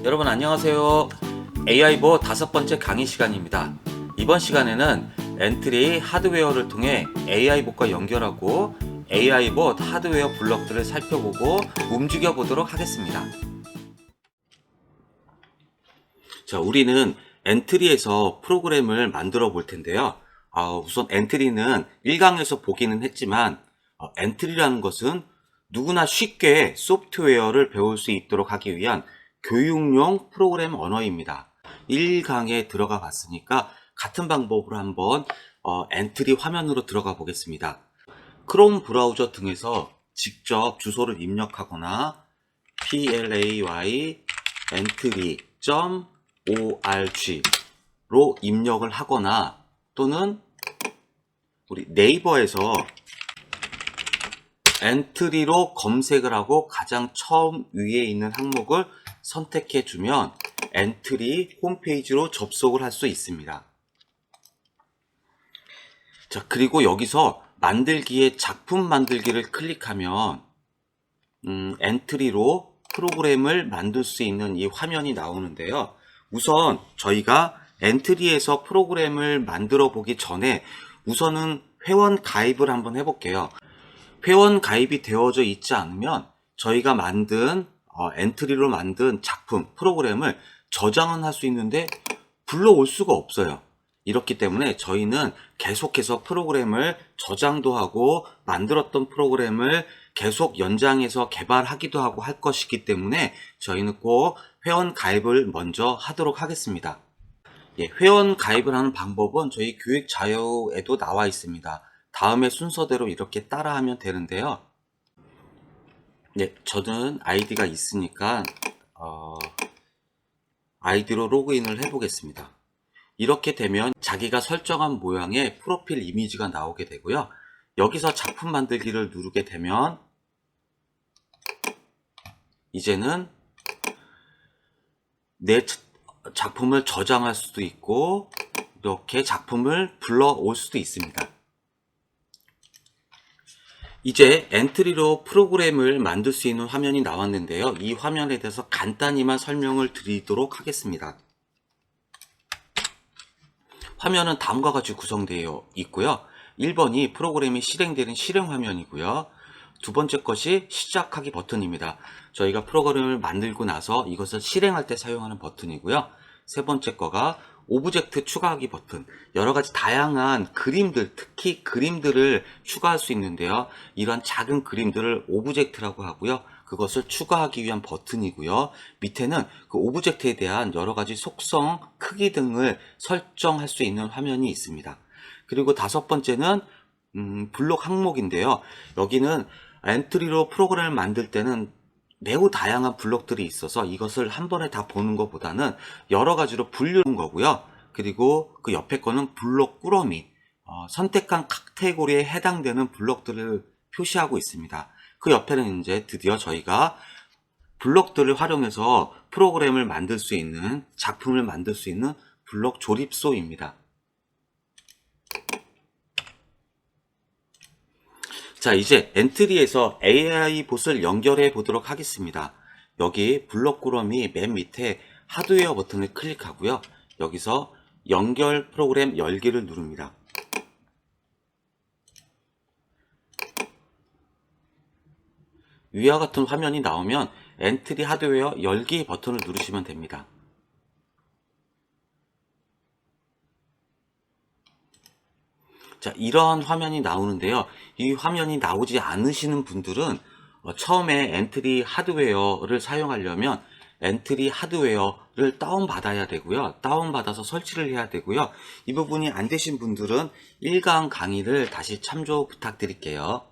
여러분 안녕하세요. AI보 5번째 강의 시간입니다. 이번 시간에는 엔트리 하드웨어를 통해 AI봇과 연결하고 AI봇 하드웨어 블럭들을 살펴보고 움직여 보도록 하겠습니다. 자, 우리는 엔트리에서 프로그램을 만들어 볼 텐데요. 우선 엔트리는 1강에서 보기는 했지만 엔트리라는 것은 누구나 쉽게 소프트웨어를 배울 수 있도록 하기 위한 교육용 프로그램 언어입니다. 1강에 들어가 봤으니까 같은 방법으로 한번 엔트리 화면으로 들어가 보겠습니다. 크롬 브라우저 등에서 직접 주소를 입력하거나 play entry.org로 입력을 하거나 또는 우리 네이버에서 엔트리로 검색을 하고 가장 처음 위에 있는 항목을 선택해 주면 엔트리 홈페이지로 접속을 할 수 있습니다. 자, 그리고 여기서 만들기에 작품 만들기를 클릭하면 엔트리로 프로그램을 만들 수 있는 이 화면이 나오는데요. 우선 저희가 엔트리에서 프로그램을 만들어 보기 전에 우선은 회원 가입을 한번 해볼게요. 회원 가입이 되어져 있지 않으면 저희가 만든 엔트리로 만든 작품, 프로그램을 저장은 할 수 있는데 불러올 수가 없어요. 이렇기 때문에 저희는 계속해서 프로그램을 저장도 하고 만들었던 프로그램을 계속 연장해서 개발하기도 하고 할 것이기 때문에 저희는 꼭 회원 가입을 먼저 하도록 하겠습니다. 예, 회원 가입을 하는 방법은 저희 교육 자료에도 나와 있습니다. 다음의 순서대로 이렇게 따라하면 되는데요. 네, 저는 아이디가 있으니까 아이디로 로그인을 해 보겠습니다. 이렇게 되면 자기가 설정한 모양의 프로필 이미지가 나오게 되고요. 여기서 작품 만들기를 누르게 되면 이제는 내 작품을 저장할 수도 있고 이렇게 작품을 불러올 수도 있습니다. 이제 엔트리로 프로그램을 만들 수 있는 화면이 나왔는데요. 이 화면에 대해서 간단히만 설명을 드리도록 하겠습니다. 화면은 다음과 같이 구성되어 있고요. 1번이 프로그램이 실행되는 실행 화면이고요. 두 번째 것이 시작하기 버튼입니다. 저희가 프로그램을 만들고 나서 이것을 실행할 때 사용하는 버튼이고요. 세 번째 거가 오브젝트 추가하기 버튼, 여러 가지 다양한 그림들, 특히 그림들을 추가할 수 있는데요. 이러한 작은 그림들을 오브젝트라고 하고요. 그것을 추가하기 위한 버튼이고요. 밑에는 그 오브젝트에 대한 여러 가지 속성, 크기 등을 설정할 수 있는 화면이 있습니다. 그리고 다섯 번째는 블록 항목인데요. 여기는 엔트리로 프로그램을 만들 때는 매우 다양한 블록들이 있어서 이것을 한 번에 다 보는 것보다는 여러 가지로 분류한 거고요. 그리고 그 옆에 거는 블록 꾸러미, 선택한 카테고리에 해당되는 블록들을 표시하고 있습니다. 그 옆에는 이제 드디어 저희가 블록들을 활용해서 프로그램을 만들 수 있는, 작품을 만들 수 있는 블록 조립소입니다. 자, 이제 엔트리에서 AI봇을 연결해 보도록 하겠습니다. 여기 블록 꾸러미 맨 밑에 하드웨어 버튼을 클릭하고요. 여기서 연결 프로그램 열기를 누릅니다. 위와 같은 화면이 나오면 엔트리 하드웨어 열기 버튼을 누르시면 됩니다. 자, 이런 화면이 나오는데요. 이 화면이 나오지 않으시는 분들은 처음에 엔트리 하드웨어를 사용하려면 엔트리 하드웨어를 다운받아야 되고요. 다운받아서 설치를 해야 되고요. 이 부분이 안 되신 분들은 1강 강의를 다시 참조 부탁드릴게요.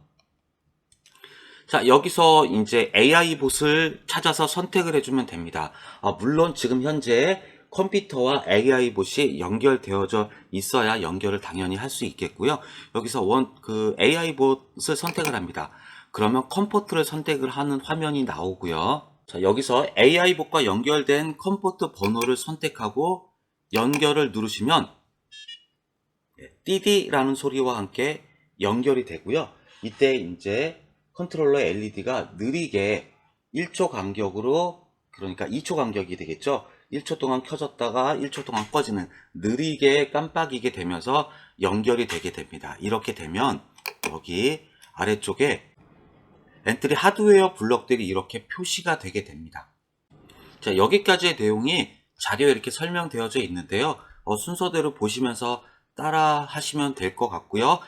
자, 여기서 이제 AI봇을 찾아서 선택을 해주면 됩니다. 물론 지금 현재 컴퓨터와 AI봇이 연결되어져 있어야 연결을 당연히 할 수 있겠고요. 여기서 AI봇을 선택을 합니다. 그러면 컴포트를 선택을 하는 화면이 나오고요. 자, 여기서 AI봇과 연결된 컴포트 번호를 선택하고 연결을 누르시면 띠디라는 소리와 함께 연결이 되고요. 이때 이제 컨트롤러 LED가 느리게 1초 간격으로 그러니까 2초 간격이 되겠죠. 1초 동안 켜졌다가 1초 동안 꺼지는, 느리게 깜빡이게 되면서 연결이 되게 됩니다. 이렇게 되면 여기 아래쪽에 엔트리 하드웨어 블럭들이 이렇게 표시가 되게 됩니다. 자, 여기까지의 내용이 자료에 이렇게 설명되어져 있는데요. 순서대로 보시면서 따라 하시면 될 것 같고요.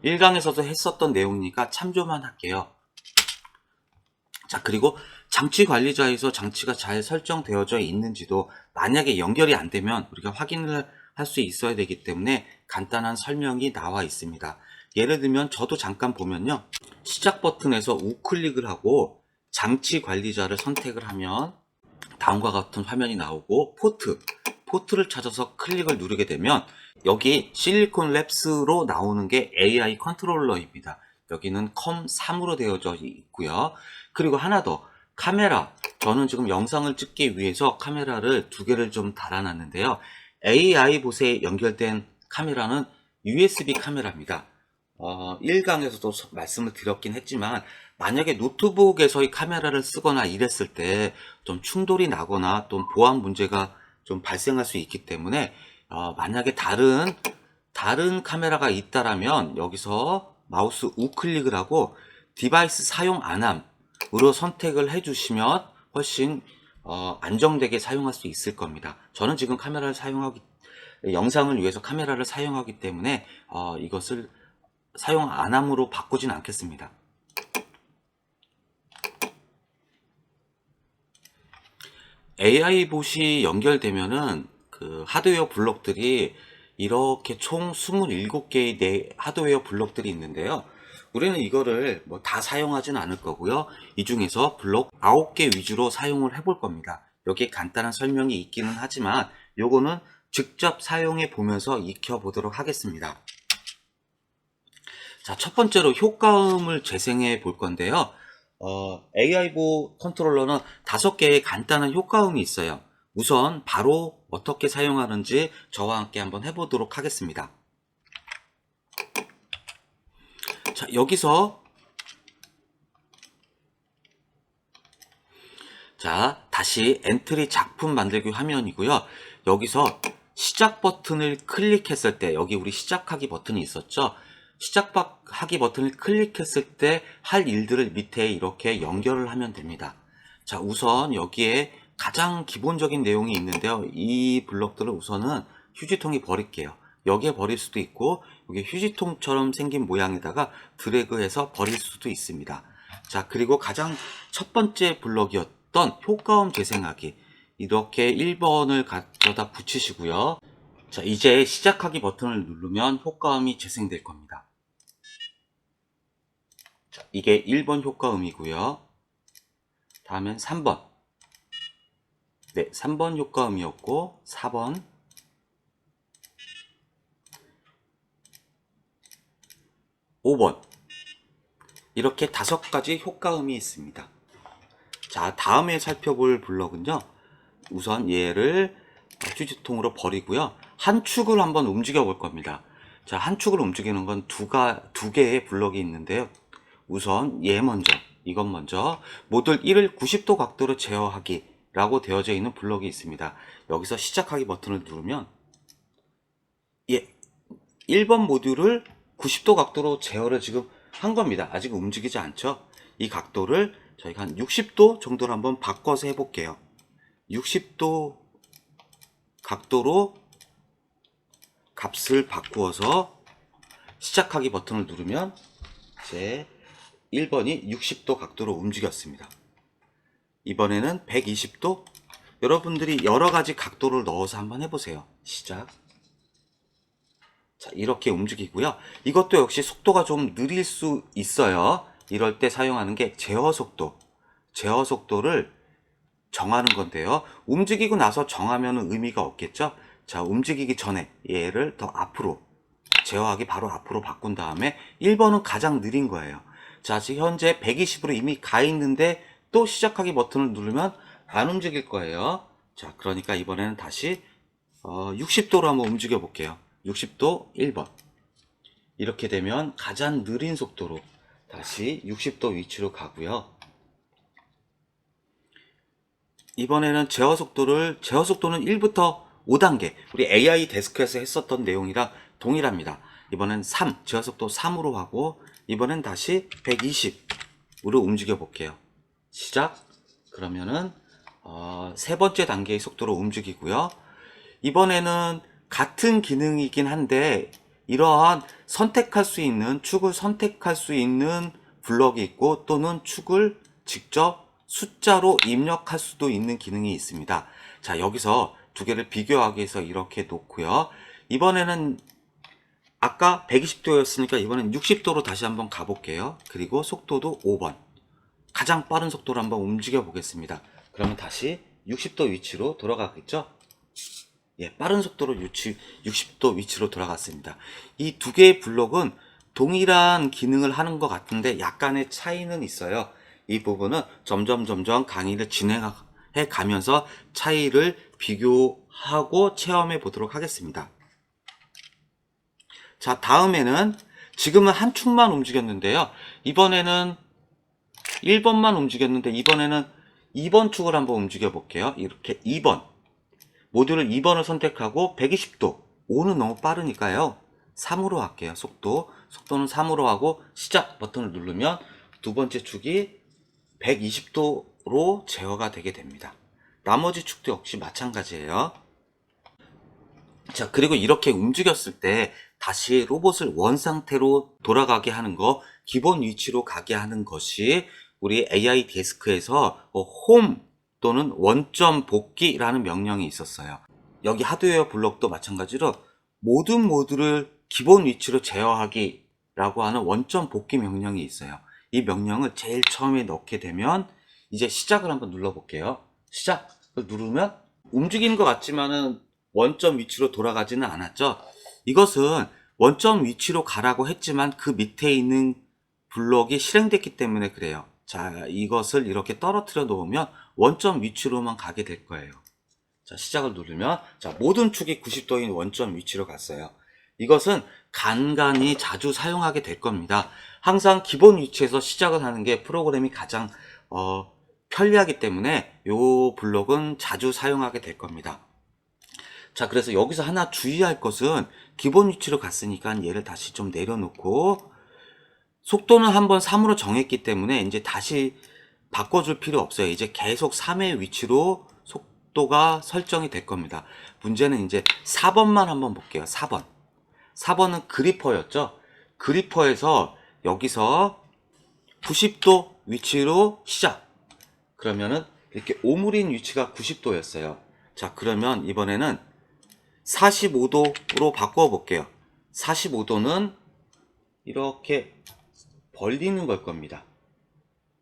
1강에서도 했었던 내용이니까 참조만 할게요. 자, 그리고 장치 관리자에서 장치가 잘 설정되어져 있는지도 만약에 연결이 안 되면 우리가 확인을 할 수 있어야 되기 때문에 간단한 설명이 나와 있습니다. 예를 들면 저도 잠깐 보면요. 시작 버튼에서 우클릭을 하고 장치 관리자를 선택을 하면 다음과 같은 화면이 나오고, 포트를 찾아서 클릭을 누르게 되면 여기 실리콘 랩스로 나오는 게 AI 컨트롤러입니다. 여기는 컴3으로 되어져 있고요. 그리고 하나 더, 카메라. 저는 지금 영상을 찍기 위해서 카메라를 2개를 좀 달아놨는데요. AI 봇에 연결된 카메라는 USB 카메라입니다. 1강에서도 말씀을 드렸긴 했지만, 만약에 노트북에서의 카메라를 쓰거나 이랬을 때 좀 충돌이 나거나 또 보안 문제가 좀 발생할 수 있기 때문에, 만약에 다른 카메라가 있다라면 여기서 마우스 우클릭을 하고 디바이스 사용 안함으로 선택을 해주시면 훨씬 안정되게 사용할 수 있을 겁니다. 저는 지금 영상을 위해서 카메라를 사용하기 때문에 이것을 사용 안함으로 바꾸진 않겠습니다. AI 봇이 연결되면은 그 하드웨어 블록들이 이렇게 총 27개의 하드웨어 블록들이 있는데요. 우리는 이거를 뭐 다 사용하진 않을 거고요. 이 중에서 블록 9개 위주로 사용을 해볼 겁니다. 여기에 간단한 설명이 있기는 하지만 요거는 직접 사용해 보면서 익혀 보도록 하겠습니다. 자, 첫 번째로 효과음을 재생해 볼 건데요. AI보 컨트롤러는 5개의 간단한 효과음이 있어요. 우선 바로 어떻게 사용하는지 저와 함께 한번 해보도록 하겠습니다. 자, 여기서 다시 엔트리 작품 만들기 화면이고요. 여기서 시작 버튼을 클릭했을 때, 여기 우리 시작하기 버튼이 있었죠. 시작하기 버튼을 클릭했을 때 할 일들을 밑에 이렇게 연결을 하면 됩니다. 자, 우선 여기에 가장 기본적인 내용이 있는데요. 이 블럭들을 우선은 휴지통에 버릴게요. 여기에 버릴 수도 있고, 여기 휴지통처럼 생긴 모양에다가 드래그해서 버릴 수도 있습니다. 자, 그리고 가장 첫 번째 블럭이었던 효과음 재생하기, 이렇게 1번을 가져다 붙이시고요. 자, 이제 시작하기 버튼을 누르면 효과음이 재생될 겁니다. 자, 이게 1번 효과음이고요. 다음엔 3번. 네, 3번 효과음이었고, 4번, 5번. 이렇게 5가지 효과음이 있습니다. 자, 다음에 살펴볼 블럭은요. 우선 얘를 휴지통으로 버리고요. 한 축을 한번 움직여 볼 겁니다. 자, 한 축을 움직이는 건 두 개의 블럭이 있는데요. 우선 이것 먼저 모듈 1을 90도 각도로 제어하기 라고 되어져 있는 블럭이 있습니다. 여기서 시작하기 버튼을 누르면 1번 모듈을 90도 각도로 제어를 지금 한 겁니다. 아직 움직이지 않죠. 이 각도를 저희가 한 60도 정도로 한번 바꿔서 해볼게요. 60도 각도로 값을 바꾸어서 시작하기 버튼을 누르면 이제 1번이 60도 각도로 움직였습니다. 이번에는 120도. 여러분들이 여러가지 각도를 넣어서 한번 해보세요. 시작. 자, 이렇게 움직이고요. 이것도 역시 속도가 좀 느릴 수 있어요. 이럴 때 사용하는 게 제어 속도를 정하는 건데요. 움직이고 나서 정하면 의미가 없겠죠. 자, 움직이기 전에 얘를 더 앞으로, 제어하기 바로 앞으로 바꾼 다음에 1번은 가장 느린 거예요. 자, 지금 현재 120으로 이미 가 있는데 또 시작하기 버튼을 누르면 안 움직일 거예요. 자, 그러니까 이번에는 다시 60도로 한번 움직여 볼게요. 60도 1번. 이렇게 되면 가장 느린 속도로 다시 60도 위치로 가고요. 이번에는 제어 속도는 1부터 5단계, 우리 AI 데스크에서 했었던 내용이랑 동일합니다. 이번엔 3, 제어 속도 3으로 하고, 이번엔 다시 120으로 움직여 볼게요. 시작. 그러면은 세 번째 단계의 속도로 움직이고요. 이번에는 같은 기능이긴 한데 이러한 선택할 수 있는, 축을 선택할 수 있는 블럭이 있고, 또는 축을 직접 숫자로 입력할 수도 있는 기능이 있습니다. 자, 여기서 두 개를 비교하기 위해서 이렇게 놓고요. 이번에는 아까 120도였으니까 이번엔 60도로 다시 한번 가볼게요. 그리고 속도도 5번. 가장 빠른 속도로 한번 움직여 보겠습니다. 그러면 다시 60도 위치로 돌아가겠죠? 예, 빠른 속도로 60도 위치로 돌아갔습니다. 이 두 개의 블록은 동일한 기능을 하는 것 같은데 약간의 차이는 있어요. 이 부분은 점점 강의를 진행해 가면서 차이를 비교하고 체험해 보도록 하겠습니다. 자, 다음에는 지금은 한 축만 움직였는데요. 이번에는 1번만 움직였는데 이번에는 2번 축을 한번 움직여 볼게요. 이렇게 2번. 모듈을 2번을 선택하고 120도. 5는 너무 빠르니까요. 3으로 할게요. 속도는 3으로 하고 시작 버튼을 누르면 두 번째 축이 120도로 제어가 되게 됩니다. 나머지 축도 역시 마찬가지예요. 자, 그리고 이렇게 움직였을 때 다시 로봇을 원 상태로 돌아가게 하는 거, 기본 위치로 가게 하는 것이 우리 AI 데스크에서 홈 또는 원점 복귀라는 명령이 있었어요. 여기 하드웨어 블록도 마찬가지로 모든 모듈을 기본 위치로 제어하기라고 하는 원점 복귀 명령이 있어요. 이 명령을 제일 처음에 넣게 되면 이제 시작을 한번 눌러 볼게요. 시작을 누르면 움직이는 것 같지만은 원점 위치로 돌아가지는 않았죠. 이것은 원점 위치로 가라고 했지만 그 밑에 있는 블록이 실행됐기 때문에 그래요. 자, 이것을 이렇게 떨어뜨려 놓으면 원점 위치로만 가게 될 거예요. 자, 시작을 누르면 자, 모든 축이 90도인 원점 위치로 갔어요. 이것은 간간히 자주 사용하게 될 겁니다. 항상 기본 위치에서 시작을 하는 게 프로그램이 가장 편리하기 때문에 이 블록은 자주 사용하게 될 겁니다. 자, 그래서 여기서 하나 주의할 것은 기본 위치로 갔으니까 얘를 다시 좀 내려놓고 속도는 한번 3으로 정했기 때문에 이제 다시 바꿔줄 필요 없어요. 이제 계속 3의 위치로 속도가 설정이 될 겁니다. 문제는 이제 4번만 한번 볼게요. 4번. 4번은 그리퍼였죠. 그리퍼에서 여기서 90도 위치로 시작. 그러면은 이렇게 오므린 위치가 90도였어요. 자, 그러면 이번에는 45도로 바꿔 볼게요. 45도는 이렇게 벌리는 걸 겁니다.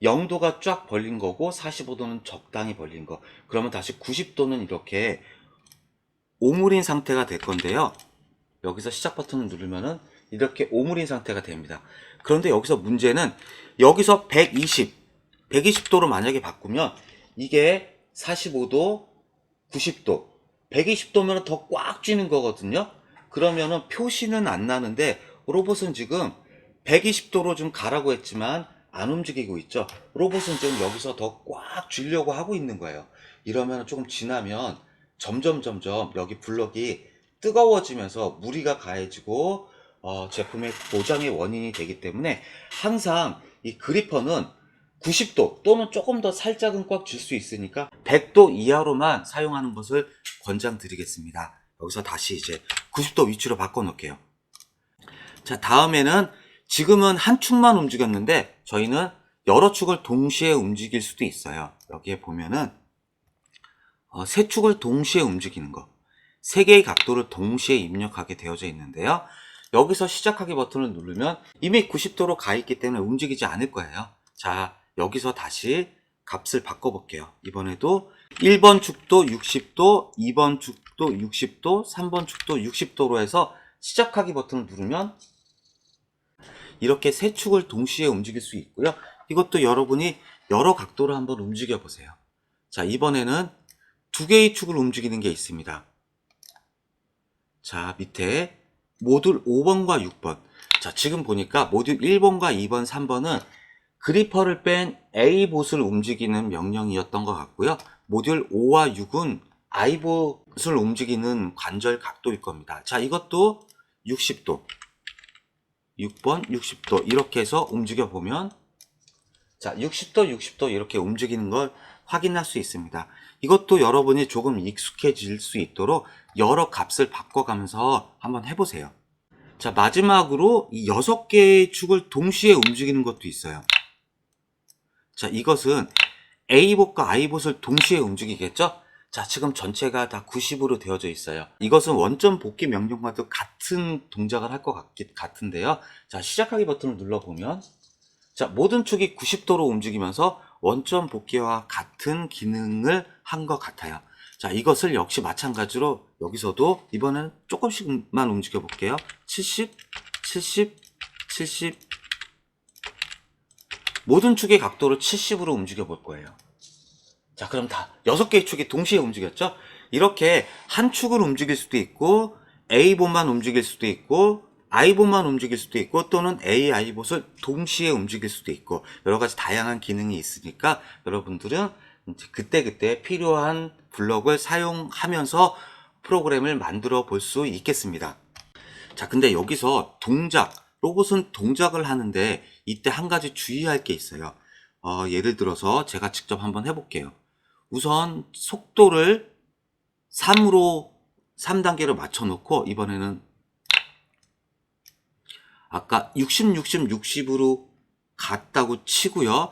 0도가 쫙 벌린 거고 45도는 적당히 벌린 거. 그러면 다시 90도는 이렇게 오므린 상태가 될 건데요. 여기서 시작 버튼을 누르면은 이렇게 오므린 상태가 됩니다. 그런데 여기서 문제는 여기서 120도로 만약에 바꾸면 이게 45도, 90도, 120도면 더 꽉 쥐는 거거든요. 그러면은 표시는 안 나는데 로봇은 지금 120도로 좀 가라고 했지만 안 움직이고 있죠. 로봇은 지금 여기서 더 꽉 쥐려고 하고 있는 거예요. 이러면 조금 지나면 점점 여기 블럭이 뜨거워지면서 무리가 가해지고 제품의 고장의 원인이 되기 때문에 항상 이 그리퍼는 90도 또는 조금 더 살짝은 꽉 쥘 수 있으니까 100도 이하로만 사용하는 것을 권장드리겠습니다. 여기서 다시 이제 90도 위치로 바꿔 놓을게요. 자, 다음에는 지금은 한 축만 움직였는데 저희는 여러 축을 동시에 움직일 수도 있어요. 여기에 보면은 세 축을 동시에 움직이는 거, 세 개의 각도를 동시에 입력하게 되어져 있는데요. 여기서 시작하기 버튼을 누르면 이미 90도로 가 있기 때문에 움직이지 않을 거예요. 자, 여기서 다시 값을 바꿔 볼게요. 이번에도 1번 축도 60도, 2번 축도 60도, 3번 축도 60도로 해서 시작하기 버튼을 누르면 이렇게 세 축을 동시에 움직일 수 있고요. 이것도 여러분이 여러 각도로 한번 움직여 보세요. 자, 이번에는 두 개의 축을 움직이는 게 있습니다. 자, 밑에 모듈 5번과 6번. 자, 지금 보니까 모듈 1번과 2번, 3번은 그리퍼를 뺀 A봇을 움직이는 명령이었던 것 같고요. 모듈 5와 6은 아이봇을 움직이는 관절 각도일 겁니다. 자, 이것도 60도, 6번 60도 이렇게 해서 움직여 보면, 자, 60도, 60도 이렇게 움직이는 걸 확인할 수 있습니다. 이것도 여러분이 조금 익숙해질 수 있도록 여러 값을 바꿔가면서 한번 해보세요. 자, 마지막으로 이 6개의 축을 동시에 움직이는 것도 있어요. 자, 이것은 A봇과 I봇을 동시에 움직이겠죠? 자, 지금 전체가 다 90으로 되어져 있어요. 이것은 원점 복귀 명령과도 같은 동작을 할 것 같은데요. 자, 시작하기 버튼을 눌러보면, 자, 모든 축이 90도로 움직이면서 원점 복귀와 같은 기능을 한 것 같아요. 자, 이것을 역시 마찬가지로 여기서도 이번에는 조금씩만 움직여 볼게요. 70, 70, 70. 모든 축의 각도를 70으로 움직여 볼 거예요. 자, 그럼 다 6개의 축이 동시에 움직였죠? 이렇게 한 축을 움직일 수도 있고, A봇만 움직일 수도 있고, I봇만 움직일 수도 있고, 또는 A, I봇을 동시에 움직일 수도 있고, 여러 가지 다양한 기능이 있으니까 여러분들은 그때그때 필요한 블럭을 사용하면서 프로그램을 만들어 볼 수 있겠습니다. 자, 근데 여기서 로봇은 동작을 하는데 이때 한 가지 주의할 게 있어요. 예를 들어서 제가 직접 한번 해볼게요. 우선 속도를 3단계로 맞춰놓고, 이번에는 아까 60, 60, 60으로 갔다고 치고요.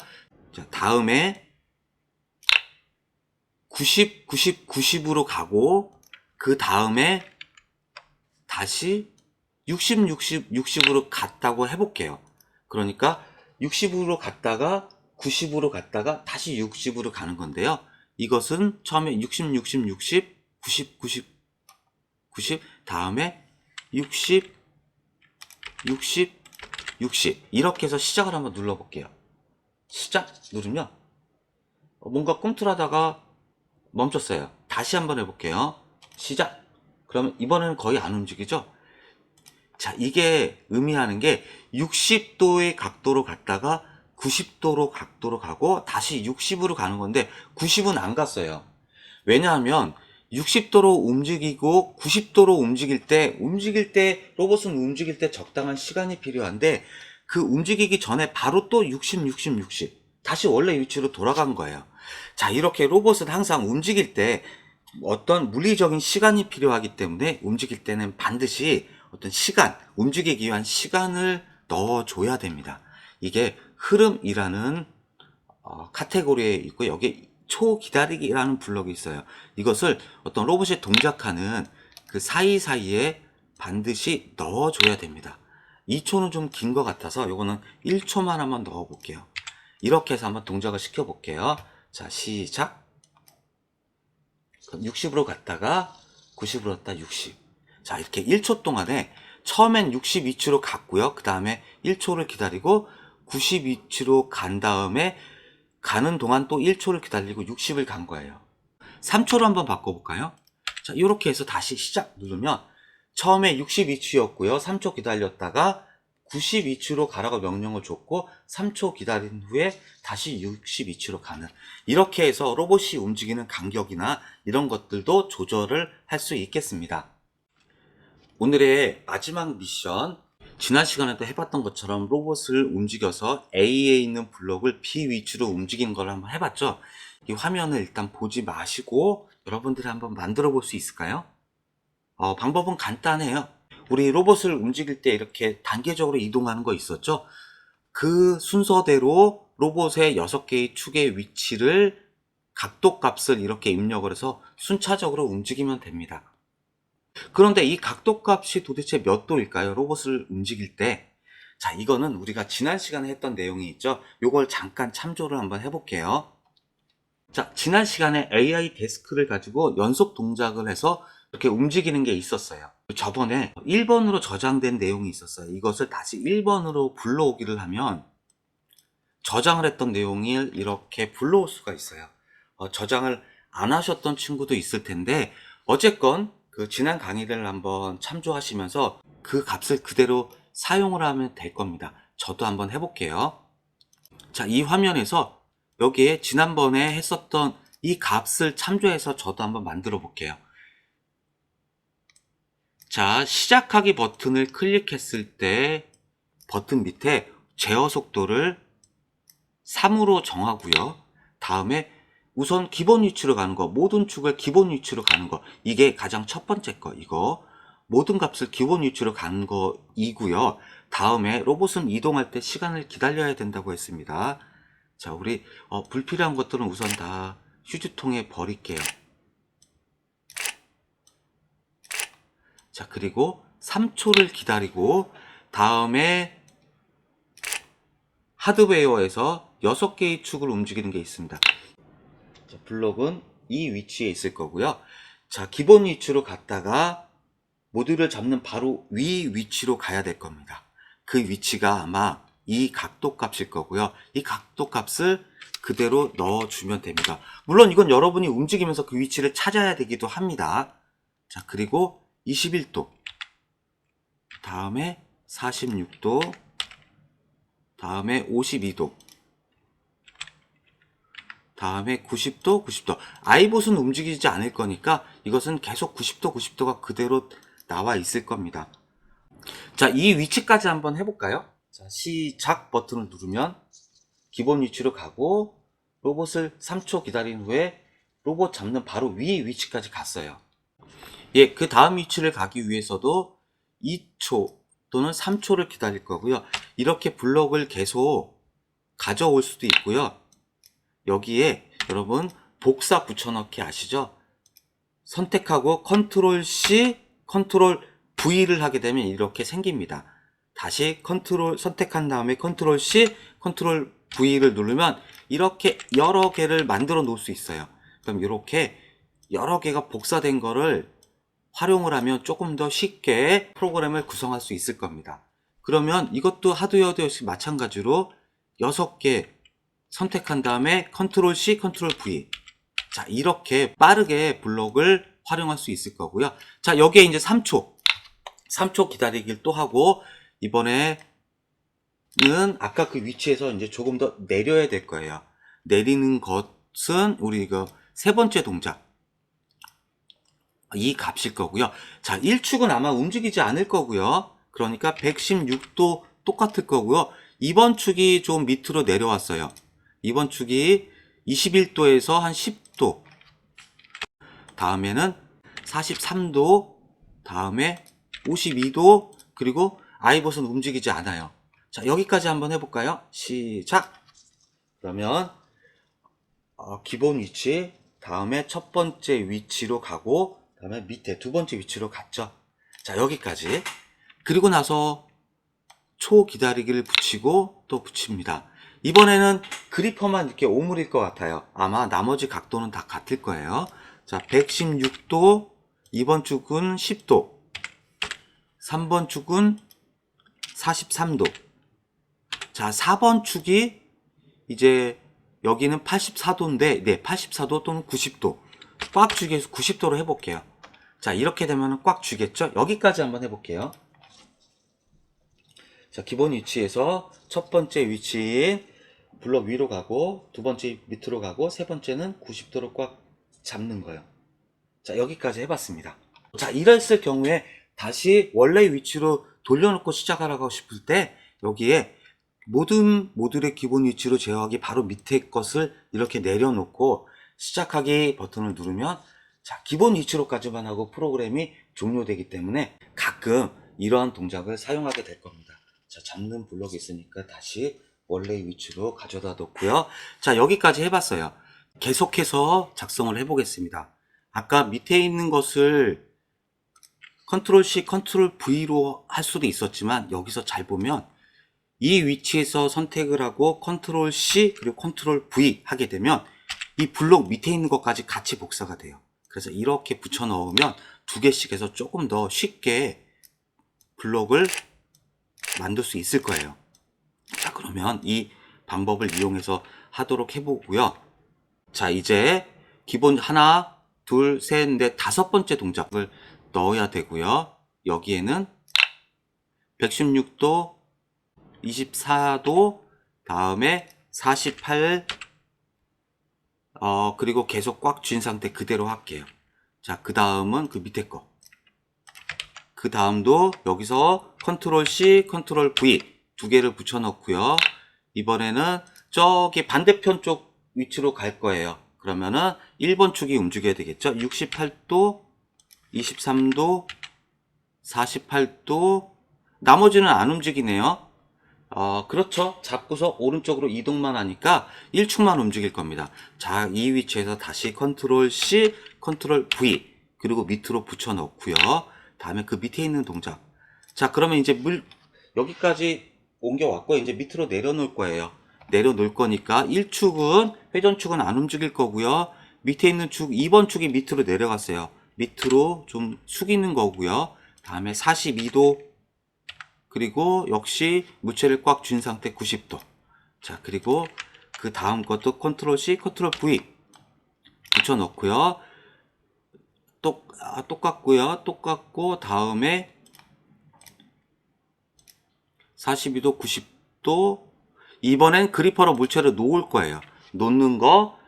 자, 다음에 90, 90, 90으로 가고, 그 다음에 다시 60, 60, 60으로 갔다고 해볼게요. 그러니까 60으로 갔다가 90으로 갔다가 다시 60으로 가는 건데요. 이것은 처음에 60, 60, 60, 90, 90, 90, 다음에 60, 60, 60 이렇게 해서 시작을 한번 눌러볼게요. 시작 누르면 뭔가 꿈틀하다가 멈췄어요. 다시 한번 해볼게요. 시작. 그러면 이번에는 거의 안 움직이죠? 자, 이게 의미하는 게 60도의 각도로 갔다가 90도로 각도로 가고 다시 60으로 가는 건데 90은 안 갔어요. 왜냐하면 60도로 움직이고 90도로 움직일 때 로봇은 움직일 때 적당한 시간이 필요한데, 그 움직이기 전에 바로 또 60, 60, 60 다시 원래 위치로 돌아간 거예요. 자, 이렇게 로봇은 항상 움직일 때 어떤 물리적인 시간이 필요하기 때문에 움직일 때는 반드시 어떤 움직이기 위한 시간을 넣어줘야 됩니다. 이게 흐름이라는 카테고리에 있고, 여기에 초기다리기라는 블럭이 있어요. 이것을 어떤 로봇이 동작하는 그 사이사이에 반드시 넣어줘야 됩니다. 2초는 좀 긴 것 같아서 이거는 1초만 한번 넣어 볼게요. 이렇게 해서 한번 동작을 시켜 볼게요. 자, 시작. 60으로 갔다가 90으로 갔다 60. 자, 이렇게 1초 동안에 처음엔 62초로 갔고요. 그 다음에 1초를 기다리고 92초로 간 다음에 가는 동안 또 1초를 기다리고 60을 간 거예요. 3초로 한번 바꿔볼까요? 자, 이렇게 해서 다시 시작 누르면 처음에 62초였고요. 3초 기다렸다가 92초로 가라고 명령을 줬고 3초 기다린 후에 다시 62초로 가는, 이렇게 해서 로봇이 움직이는 간격이나 이런 것들도 조절을 할 수 있겠습니다. 오늘의 마지막 미션, 지난 시간에도 해봤던 것처럼 로봇을 움직여서 A에 있는 블록을 B 위치로 움직이는 걸 한번 해봤죠. 이 화면을 일단 보지 마시고 여러분들이 한번 만들어 볼 수 있을까요? 방법은 간단해요. 우리 로봇을 움직일 때 이렇게 단계적으로 이동하는 거 있었죠? 그 순서대로 로봇의 6개의 축의 위치를, 각도 값을 이렇게 입력을 해서 순차적으로 움직이면 됩니다. 그런데 이 각도 값이 도대체 몇 도일까요? 로봇을 움직일 때. 자, 이거는 우리가 지난 시간에 했던 내용이 있죠? 요걸 잠깐 참조를 한번 해볼게요. 자, 지난 시간에 AI 데스크를 가지고 연속 동작을 해서 이렇게 움직이는 게 있었어요. 저번에 1번으로 저장된 내용이 있었어요. 이것을 다시 1번으로 불러오기를 하면 저장을 했던 내용을 이렇게 불러올 수가 있어요. 저장을 안 하셨던 친구도 있을 텐데, 어쨌건 그 지난 강의를 한번 참조하시면서 그 값을 그대로 사용을 하면 될 겁니다. 저도 한번 해볼게요. 자, 이 화면에서 여기에 지난번에 했었던 이 값을 참조해서 저도 한번 만들어 볼게요. 자, 시작하기 버튼을 클릭했을 때 버튼 밑에 제어 속도를 3으로 정하고요. 다음에 우선 기본 위치로 가는 거, 모든 축을 기본 위치로 가는 거, 이게 가장 첫 번째 거, 이거 모든 값을 기본 위치로 가는 거이고요. 다음에 로봇은 이동할 때 시간을 기다려야 된다고 했습니다. 자, 우리 불필요한 것들은 우선 다 휴지통에 버릴게요. 자, 그리고 3초를 기다리고 다음에 하드웨어에서 6개의 축을 움직이는 게 있습니다. 자, 블록은 이 위치에 있을 거고요. 자, 기본 위치로 갔다가 모듈을 잡는 바로 위 위치로 가야 될 겁니다. 그 위치가 아마 이 각도 값일 거고요. 이 각도 값을 그대로 넣어주면 됩니다. 물론 이건 여러분이 움직이면서 그 위치를 찾아야 되기도 합니다. 자, 그리고 21도, 다음에 46도, 다음에 52도, 다음에 90도, 90도. 아이봇은 움직이지 않을 거니까 이것은 계속 90도, 90도가 그대로 나와 있을 겁니다. 자, 이 위치까지 한번 해볼까요? 자, 시작 버튼을 누르면 기본 위치로 가고 로봇을 3초 기다린 후에 로봇 잡는 바로 위 위치까지 갔어요. 예, 그 다음 위치를 가기 위해서도 2초 또는 3초를 기다릴 거고요. 이렇게 블록을 계속 가져올 수도 있고요. 여기에 여러분 복사 붙여넣기 아시죠? 선택하고 컨트롤 C, 컨트롤 V를 하게 되면 이렇게 생깁니다. 다시 컨트롤 선택한 다음에 컨트롤 C, 컨트롤 V를 누르면 이렇게 여러 개를 만들어 놓을 수 있어요. 그럼 이렇게 여러 개가 복사된 거를 활용을 하면 조금 더 쉽게 프로그램을 구성할 수 있을 겁니다. 그러면 이것도 하드웨어도 역시 마찬가지로 6개 선택한 다음에 컨트롤 C, 컨트롤 V. 자, 이렇게 빠르게 블록을 활용할 수 있을 거고요. 자, 여기에 이제 3초 기다리기를 또 하고, 이번에는 아까 그 위치에서 이제 조금 더 내려야 될 거예요. 내리는 것은 우리 이거 세 번째 동작. 이 값일 거고요. 자, 1축은 아마 움직이지 않을 거고요. 그러니까 116도 똑같을 거고요. 이번 축이 좀 밑으로 내려왔어요. 이번 축이 21도에서 한 10도. 다음에는 43도. 다음에 52도. 그리고 아이봇은 움직이지 않아요. 자, 여기까지 한번 해볼까요? 시작! 그러면 기본 위치, 다음에 첫 번째 위치로 가고, 다음에 밑에 두 번째 위치로 갔죠. 자, 여기까지. 그리고 나서 초 기다리기를 붙이고 또 붙입니다. 이번에는 그리퍼만 이렇게 오므릴 것 같아요. 아마 나머지 각도는 다 같을 거예요. 자, 116도, 2번 축은 10도, 3번 축은 43도. 자, 4번 축이 이제 여기는 84도인데, 네, 84도 또는 90도. 꽉 쥐기 위해서 90도로 해볼게요. 자, 이렇게 되면 꽉 쥐겠죠? 여기까지 한번 해볼게요. 자, 기본 위치에서 첫 번째 위치인 블록 위로 가고, 두 번째 밑으로 가고, 세 번째는 90도로 꽉 잡는 거예요. 자, 여기까지 해봤습니다. 자, 이랬을 경우에 다시 원래 위치로 돌려놓고 시작하라고 싶을 때, 여기에 모든 모듈의 기본 위치로 제어하기 바로 밑에 것을 이렇게 내려놓고 시작하기 버튼을 누르면, 자, 기본 위치로까지만 하고 프로그램이 종료되기 때문에 가끔 이러한 동작을 사용하게 될 겁니다. 자, 잡는 블록이 있으니까 다시 원래의 위치로 가져다 놓고요. 자, 여기까지 해봤어요. 계속해서 작성을 해보겠습니다. 아까 밑에 있는 것을 컨트롤 C, 컨트롤 V로 할 수도 있었지만 여기서 잘 보면 이 위치에서 선택을 하고 컨트롤 C 그리고 컨트롤 V 하게 되면 이 블록 밑에 있는 것까지 같이 복사가 돼요. 그래서 이렇게 붙여 넣으면 두 개씩 해서 조금 더 쉽게 블록을 만들 수 있을 거예요. 자, 그러면 이 방법을 이용해서 하도록 해보고요. 자, 이제 기본 하나, 둘, 셋, 넷, 다섯 번째 동작을 넣어야 되고요. 여기에는 116도, 24도, 다음에 48, 그리고 계속 꽉 쥔 상태 그대로 할게요. 자, 그 다음은 그 밑에 거. 그 다음도 여기서 컨트롤 C, 컨트롤 V 두 개를 붙여 넣고요. 이번에는 저기 반대편 쪽 위치로 갈 거예요. 그러면은 1번 축이 움직여야 되겠죠. 68도, 23도, 48도, 나머지는 안 움직이네요. 그렇죠. 잡고서 오른쪽으로 이동만 하니까 1축만 움직일 겁니다. 자, 이 위치에서 다시 컨트롤 C, 컨트롤 V 그리고 밑으로 붙여 넣고요. 다음에 그 밑에 있는 동작. 자, 그러면 이제 여기까지 옮겨왔고 이제 밑으로 내려놓을 거예요. 내려놓을 거니까 1축은 회전축은 안 움직일 거고요. 밑에 있는 축 2번 축이 밑으로 내려갔어요. 밑으로 좀 숙이는 거고요. 다음에 42도 그리고 역시 무채를 꽉 쥔 상태 90도. 자, 그리고 그 다음 것도 컨트롤 C, 컨트롤 V 붙여 넣고요. 똑같고요. 똑같고 다음에 42도, 90도. 이번엔 그리퍼로 물체를 놓을 거예요. 놓는 거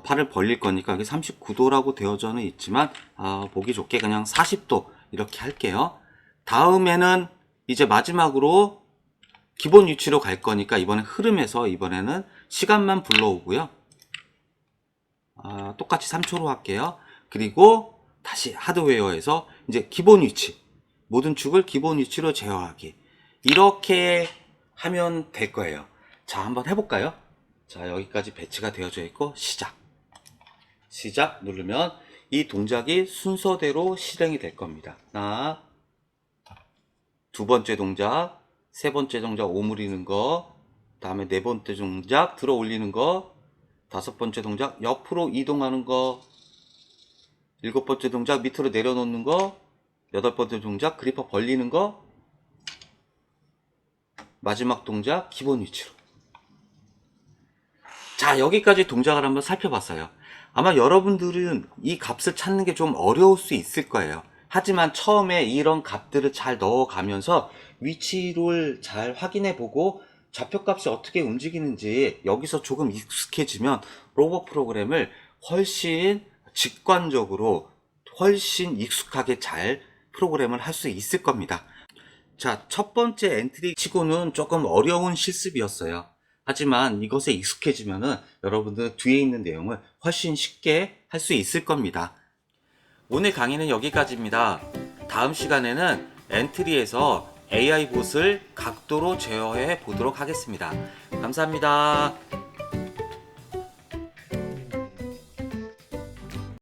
팔을 벌릴 거니까 여기 39도라고 되어져는 있지만 보기 좋게 그냥 40도 이렇게 할게요. 다음에는 이제 마지막으로 기본 위치로 갈 거니까 이번엔 흐름에서 이번에는 시간만 불러오고요. 똑같이 3초로 할게요. 그리고 다시 하드웨어에서 이제 기본 위치, 모든 축을 기본 위치로 제어하기. 이렇게 하면 될 거예요. 자, 한번 해볼까요? 자, 여기까지 배치가 되어져 있고 시작 누르면 이 동작이 순서대로 실행이 될 겁니다. 하나, 두 번째 동작, 세 번째 동작 오므리는 거, 다음에 네 번째 동작 들어 올리는 거, 다섯 번째 동작 옆으로 이동하는 거, 일곱 번째 동작 밑으로 내려놓는 거, 여덟 번째 동작 그리퍼 벌리는 거, 마지막 동작 기본 위치로. 자, 여기까지 동작을 한번 살펴봤어요. 아마 여러분들은 이 값을 찾는 게 좀 어려울 수 있을 거예요. 하지만 처음에 이런 값들을 잘 넣어가면서 위치를 잘 확인해 보고 좌표값이 어떻게 움직이는지 여기서 조금 익숙해지면 로봇 프로그램을 훨씬 직관적으로 훨씬 익숙하게 잘 프로그램을 할 수 있을 겁니다. 자, 첫 번째 엔트리 치고는 조금 어려운 실습이었어요. 하지만 이것에 익숙해지면은 여러분들 뒤에 있는 내용을 훨씬 쉽게 할 수 있을 겁니다. 오늘 강의는 여기까지입니다. 다음 시간에는 엔트리에서 AI 봇을 각도로 제어해 보도록 하겠습니다. 감사합니다.